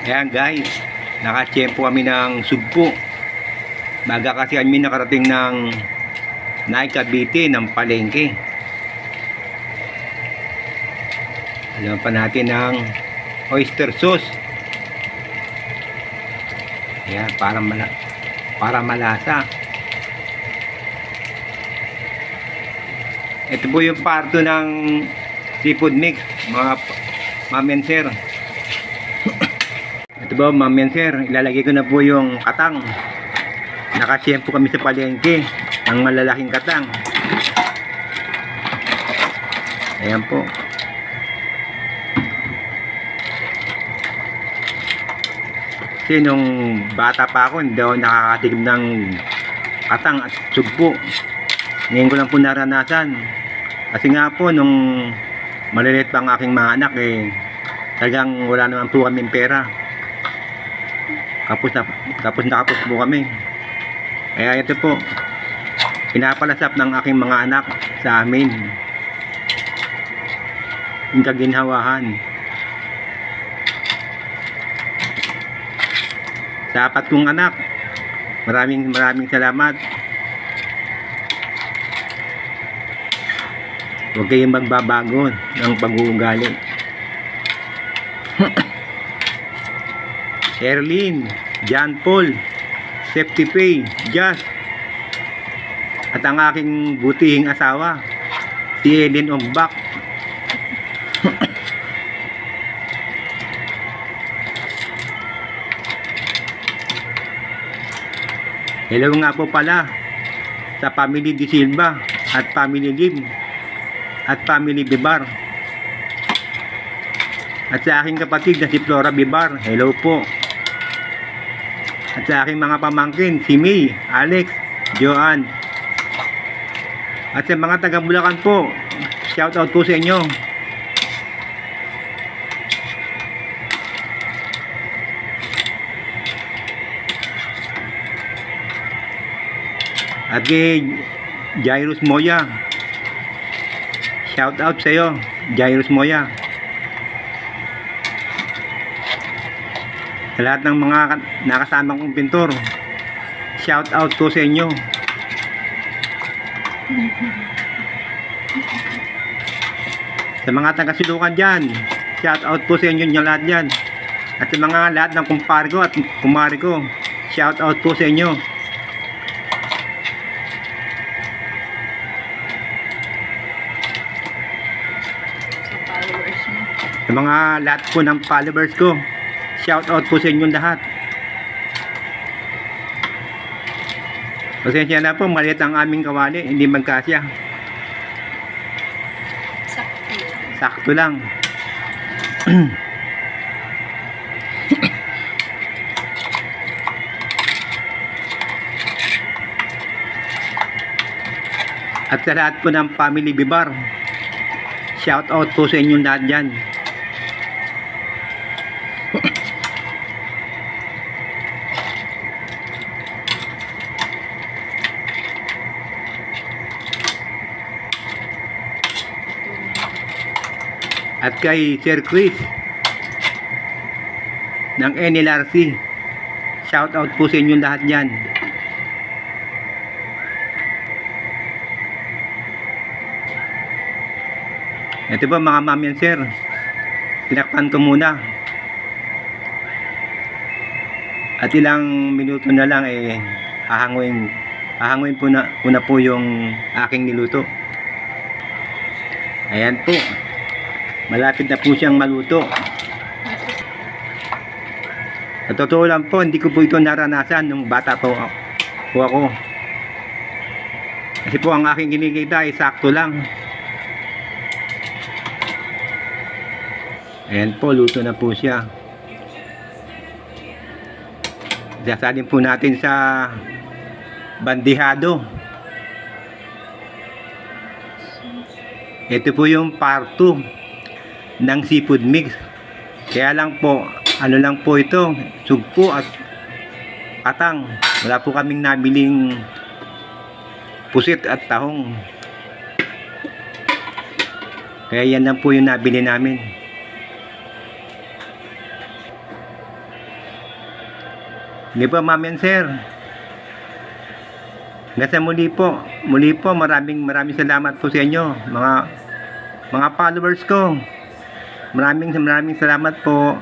Ayan guys, nakatiyempo kami ng sugpo. Baga kasi kami nakarating ng Cavite ng palengke. Alam pa natin ng oyster sauce. Ayan, para malasa. Ito po yung parto ng seafood mix, mga ma'am and sir. Ito po ma'am and sir, ilalagay ko na po yung katang. Nakasiyempo kami sa palengke ng malalaking katang. Ayan po. Kasi nung bata pa ako, hindi ako nakakatikim ng katang at sugpo. Ngayon ko lang po naranasan. Kasi nga po, nung maliliit pa ang aking mga anak, talagang wala naman po kaming pera. Kapos na kapos po kami. Kaya ito po, pinapalasap ng aking mga anak sa amin. Yung kaginhawahan. Sa apat kong anak, maraming salamat. Huwag kayong magbabago ng pag-uugali. Erlyn, John Paul, Safety Pay, Jazz, at ang aking butihing asawa, si Eden Ombak. Hello nga po pala sa Family De Silva at Family Lim at Family Bibar, at sa aking kapatid na si Flora Bibar, hello po. At sa aking mga pamangkin, si May, Alex, Joanne, at sa mga taga Bulacan po, shout out po sa inyo. At kay Jairus Moya, shout out sa iyo, Jairus Moya. Sa lahat ng mga nakasama kong pintor, shout out po sa inyo. Sa mga taga-Silukan dyan, shout out po sa inyo nyo lahat dyan. At sa mga lahat ng kumpare ko at kumari ko, shout out po sa inyo. Sa mga lahat po ng followers ko, shout out po sa inyong lahat. Pasensya na po, maliit ang aming kawali, hindi magkasya. Sakto lang. At sa lahat po ng Family Bibar, shout out po sa inyong lahat dyan. At kay Sir Chris ng NLRC, shout out po sa inyong lahat dyan. Ito ba mga ma'am and sir, tinakpan ko muna. At ilang minuto na lang hahanguin po na po yung aking niluto. Ayan po. Malapit na po siyang maluto. Sa totoo lang po, hindi ko po ito naranasan nung bata po ako. Kasi po ang aking kinikita ay sakto lang. Ayan po, luto na po siya. Sasalin po natin sa bandihado. Ito po yung part 2 ng seafood mix. Kaya lang po, ano lang po ito, sugpo at katang. Wala po kaming nabiling pusit at tahong. Kaya yan lang po yung nabili namin. Hindi po, ma'am yan, sir. Hanggang sa muli po, maraming salamat po sa inyo, mga followers ko. Maraming salamat po.